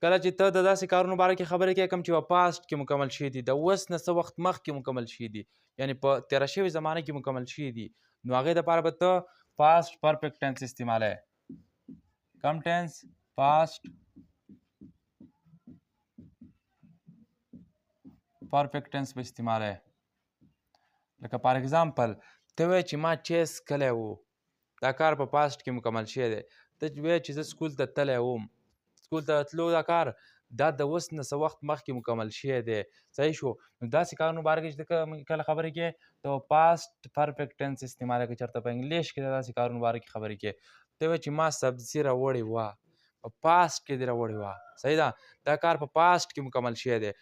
کله چې ته د داسې کارونو باره کې خبرې کوې کوم چې په پاسټ کې مکمل شوي دي د اوس نه څه وخت مخکې مکمل شوي دي یعنې په تېره شوې زمانه کې مکمل شوي دي نو هغې دپاره به ته پاسټ پرفیکټ ټینس استعمالوي کم ټینس پاسټ پرفیکټ ټینس به استعمالوي لکه فار اګزامپل ته وایې چې ما چیس کلی و دا کار په پاسټ کې مکمل شوی دی ته وایې چې زه سکول ته تللی وم سکول ته تلو دا کار دا د اوس نه څه وخت مخکې مکمل شوی دی صحیح شو نو داسې کارونو باره کې چې ته کله خبرې کوې ته پاسټ پرفیکټ ټینس استعمالوي که چېرته په انګلیش کې د داسې کارونو باره کې خبرې کوې ته وایې چې ما سبزي راوړې وه په پاسټ کې دې راوړې وه صحیح ده دا کار په پاسټ کې مکمل شوی دی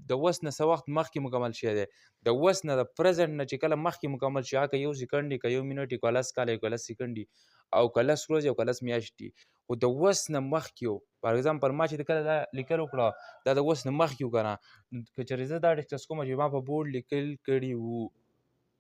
د اوس نه څه وخت مخکې مکمل شوی دی د اوس نه د پرزنټ نه چې کله مخکې مکمل شي هغه که یو سیکنډ که یو منټ که لس کاله که لس سیکنډ او که لس ورځې او که لس میاشتې خو د اوس نه مخکې و فار اګزامپل ما چې کله دا لیکل وکړه دا د اوس نه مخکې و که نه که چېرې زه دا ډسکس کوم چې ما په بورډ لیکل کړي وو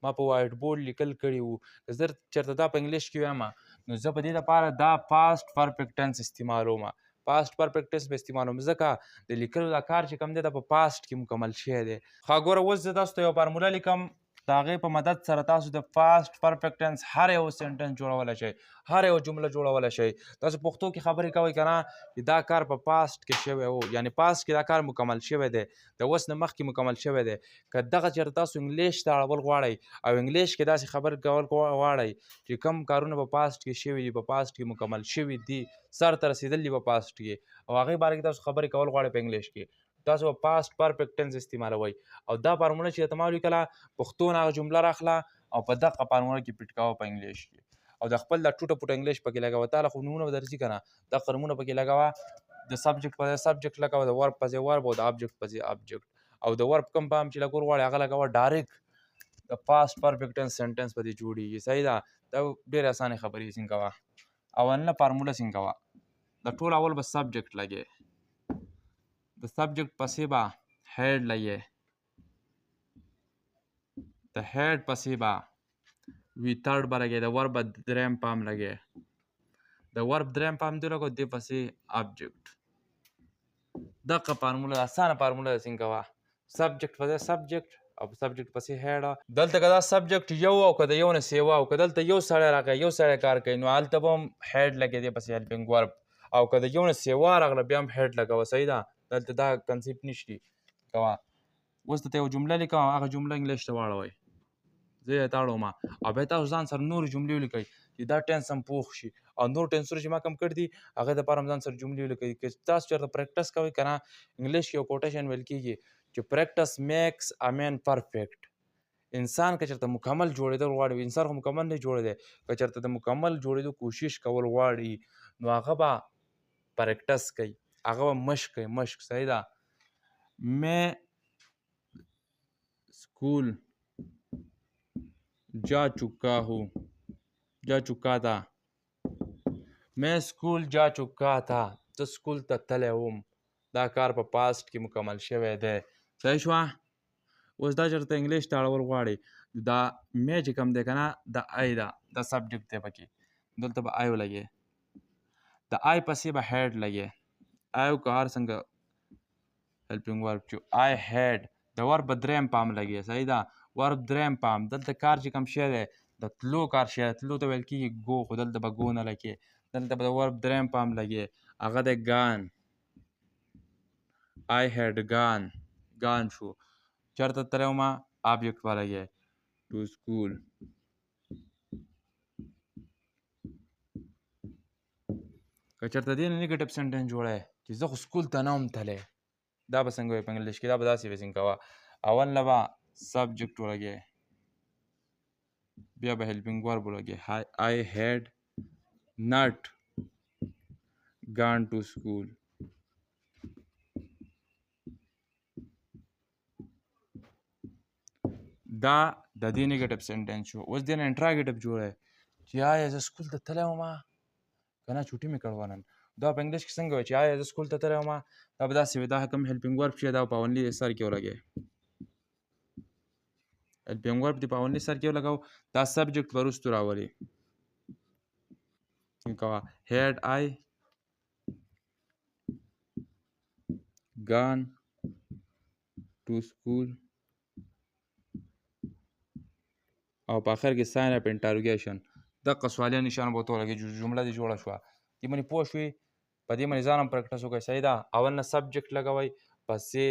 ما په وایټ بورډ لیکل کړي وو که زه چېرته دا په انګلیش کې وایم نو زه په دې لپاره دا پاسټ پرفیکټ ټینس استعمالوم پاسټ پرفیکټ ټینس به استعمالوم ځکه د لیکلو دا کار چې کوم دی دا په پاسټ کې مکمل شوی دی ښه ګوره اوس زه تاسو ته یو فارموله لیکم د هغې په مدد سره تاسو د پاسټ پرفیکټ ټینس هر یو سنټنس جوړولی شئ هر یو جمله جوړولی شئ تاسو پښتو کې خبرې کوئ که نه چې دا کار په پاسټ کې شوی و یعنې پاسټ کې دا کار مکمل شوی دی د اوس نه مخکې مکمل شوی دی که دغه چېرته تاسو انګلیش ته اړول غواړئ او انګلیش کې داسې خبرې کول غواړئ چې کوم کارونه په پاسټ کې شوي دي په پاسټ کې مکمل شوي دي سر ته رسېدلي دي په پاسټ کې او هغې باره کې تاسو خبرې کول غواړئ په انګلیش کې تاسو به پاسټ پرفیکټ ټینس استعمالوئ او دا فارموله چې درته ما ولیکله پښتو نه هغه جمله راخله او په دغه فارموله کې فټ کوه په انګلیش کې او د خپل دا ټوټه پوټه انګلیش پکې لګوه تعالی خو نومونه به درځي که نه دا نومونه پکې لګوه د سبجیکټ په ځای سبجیکټ لګوه د ورب په ځای ورب او د ابجیکټ په ځای ابجیکټ او د ورب کوم فارم چې لګول غواړې هغه لګوه ډایرکټ د پاسټ پرفیکټ ټینس سنټنس په دې جوړېږي صحیح ده دا ډېرې اسانې خبرې څنګه کوه اولنه فارموله څنګه کوه د ټول اول به سبجیکټ لګې د سبجیکټ پسې به هیډ لګې د هیډ پسې به وي تھرډ به لګې د ورب به دریم پام لګې د ورب دریم پام دې لګو دې پسې ابجیکټ دغه فارموله اسانه فارموله ده څنګه کوه سبجیکټ په ځای سبجیکټ او سبجیکټ پسې هیډ دلته که دا سبجیکټ یو او که د یو نه سیوا او که دلته یو سړی راغی یو سړی کار کوي نو هلته به هم هیډ لګې دې پسې هیلپینګ ورب او که د یو نه سیوا راغله بیا هم هیډ لګوه صحیح ده دلته دا کنسیپټ نشتي کوه اوس درته یو جمله لیکم هغه جمله انګلیش ته واړوئ زه یې تاړوم او بیا تاسو ځان سره نورې جملې ولیکئ چې دا ټینس هم پوخ شي او نور ټینسونه چې ما کم کړي دي هغې دپاره هم ځان سره جملې ولیکئ که تاسو چېرته پریکټس کوئ که نه انګلیش کې یو کوټیشن ویل کېږي چې پریکټس میکس ا مین پرفیکټ انسان که چېرته مکمل جوړېدل غواړي انسان خو مکمل نه جوړی دی که چېرته د مکمل جوړېدو کوشش کول غواړي نو هغه به پریکټس کوي هغه به مشق کوي مشق صحیح ده میں स्कूल जा चुका हूँ जा चुका था मैं स्कूल जा चुका था ته سکول ته تللی وم دا کار په پاسټ کې مکمل شوی دی صحیح شوه اوس دا چېرته انګلیش ته اړول غواړي دا می چې کوم دی که نه د آی ده دا سبجیکټ دی پکې دلته به آی ولګې د آی پسې به هیډ لګې آی او که هر څنګه هیلپینګ ورب چې آی هیډ د ورب به دریم پام لګې صحیح ده ورب دریم پام دلته کار چې کوم شی دی د تلو کار شی دی تلو ته ویل کېږي ګو خو دلته به ګو نه لګې دلته به د ورب دریم پام لګې هغه دی ګان آی هیډ ګان ګان شو چېرته تللی وم آبجیکټ به لګې ټو سکول که چېرته دې نه نیګیټیو سنټنس جوړی چې زه خو سکول ته نه وم تللی دا به څنګه وایي په انګلیش کې دا به داسې وایي څنګه کوه اول نه به سبجیکټ ولګې بیا به هیلپینګ ورب ولګې آی هیډ ناٹ گان ټو سکول دا د دې نیګیټیو سنټنس شو اوس دې نه انټراګیټیو جوړی چې آیا زه سکول ته تللی وم که نه چوټي مې کړ ونن دا په انګلیش کې څنګه وایي چې آیا زه سکول ته تللی وم دا به داسې وي دا کوم هیلپینګ ورب چې دا په اونلي سر کې ولګوې هیلپینګ ورب دې په اونلي سر کې ولګوو دا سبجیکټ به وروستو راولي کوه هیډ آی gone to school او په آخر کې sign of interrogation دغه سوالیه نشان به ورته ولګي جمله دې جوړه شوه دې باندې پوه شوې په دې باندې ځان هم پریکټس وکړئ صحیح ده اول نه سبجیکټ لګوئ پسې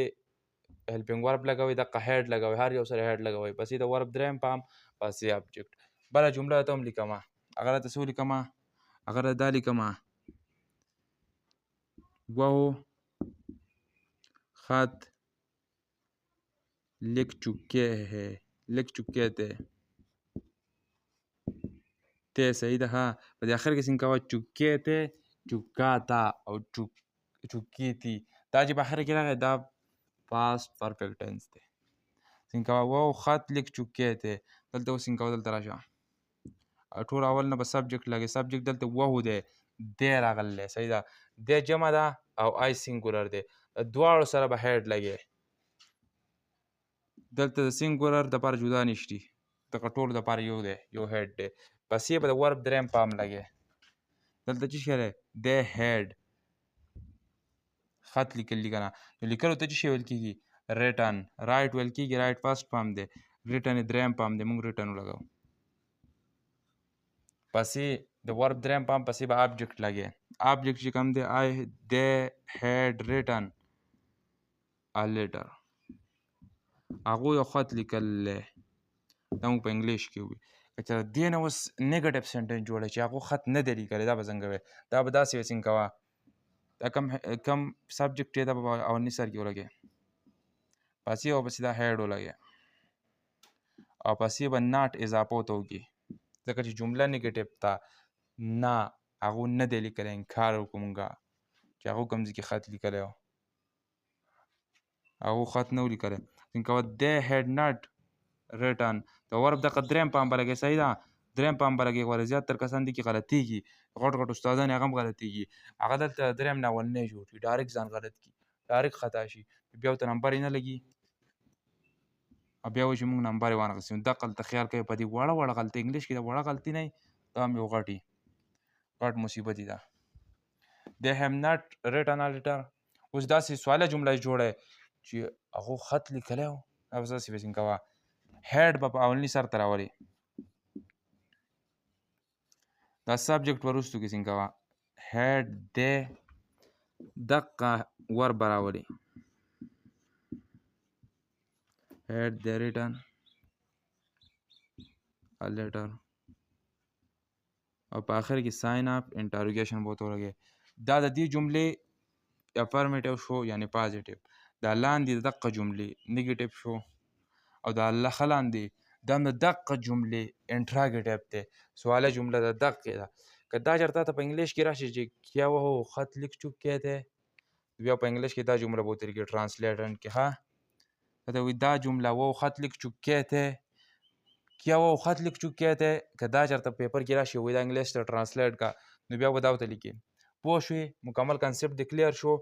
هیلپینګ ورب لګوئ دقه هیډ لګوئ هر یو سره هیډ لګوئ پسې د ورب دریم پام پسې ابجیکټ بله جمله ته هم لیکمه هغه راته څه ولیکمه هغه راته دا لیکمه वो خط लिख चुके थे ته صحیح ده ها په دې اخر کې څنګه کوه چوکې ته چوکا تا او چوکې تي دا چې په اخر کې راغی دا پاست پرفیکټ ټینس دی څنګه کوه وو خط لیک چوکې ته دلته اوس څنګه کوه دلته راشه ټول اول نه به سبجیکټ لګي سبجیکټ دلته وو دی دی راغلی صحیح ده دی جمع ده او آی سینګولر دی دواړو سره به هیډ لګي دلته د سینګولر دپاره جدا نشتی دغه ټولو دپاره یو دی یو هیډ دی پسې به د ورب دریم پام لګي دلته څه شی دی دی هیډ خط لیکل دي که نه نو لیکلو ته څه شی ویل کېږي ریټن رایټ ویل کېږي رایټ فرسټ پام دی ریټن یې دریم پام دی موږ ریټن ولګو پسې د ورب دریم پام پسې به آبجیکټ لګي آبجیکټ چې کوم دی دی هیډ ریټن ا لیټر هغوی یو خط لیکلی دا موږ په انګلیش کې وي که چېرې دې نه اوس نیګټیو سینټنس جوړوي چې هغو خط نه دی لیکلی دا به څنګه وی دا به داسې وي څنګه کوه دا کم سبجیکټ دی دا به اولني سر کې ولګې پسې او پسې دا هیډ ولګې او پسې به ناټ اضافه ورته وکړي ځکه چې جمله نیګټیو ته نه هغو نه دی لیکلی انکار وکړو مونږه چې هغو کوم ځای کې خط لیکلی و هغو خط نه و لیکلی څنګه کوه دی هیډ ناټ ریټن د ورب دغه دریم پام به لګوي صحیح ده دریم پام به لګوي غوره زیات تر کسان دي کې غلطېږي غټ غټ استادان یې هغه هم غلطېږي هغه دلته دریم نه اولنی جوړ کړي ډایرکټ ځان غلط کړي ډایرکټ خطا شي بیا ورته نمبر یې نه لګي او بیا وایي چې موږ نمبر یې وانخیستو دقه هلته خیال کوي په دې وړه وړه غلطۍ انګلیش کې د وړه غلطي نه دا هم یو غټ مصیبت دی دا they have not written a letter اوس داسې سواله جمله جوړه چې هغو خط لیکلی و دا به داسې به څنګه کوه هیډ به په اولني سر ته راولي دا سبجیکټ به وروستو کې څنګه کوه هیډ دی دقه ور به راولي هیډ دی ریټن ا لیټر او په آخر کې ساین اف انټروګیشن به ورته ولګوې دا د دې جملې افرمیټیو شو یعنې پازیټیو دا لاندې د دقه جملې نیګیټیو شو او دا ښه لاندې دا هم د دقه جملې انټراګیټیو دی سواله جمله د دقې ده که دا چېرته ته په انګلیش کې راشي چې کیا وہ خط لیک چکے تھے بیا په انګلیش کې دا جمله به ورته لیکي ټرانسلیټن کې ښه ته وایي دا جمله وہ خط لیک چکے تھے کیا وہ خط لیک چکے تھے که دا چېرته پیپر کې راشي وایي دا انګلیش ته ټرانسلیټ کا نو بیا به دا ورته لیکي پوه شوې مکمل کنسپټ دې کلیر شو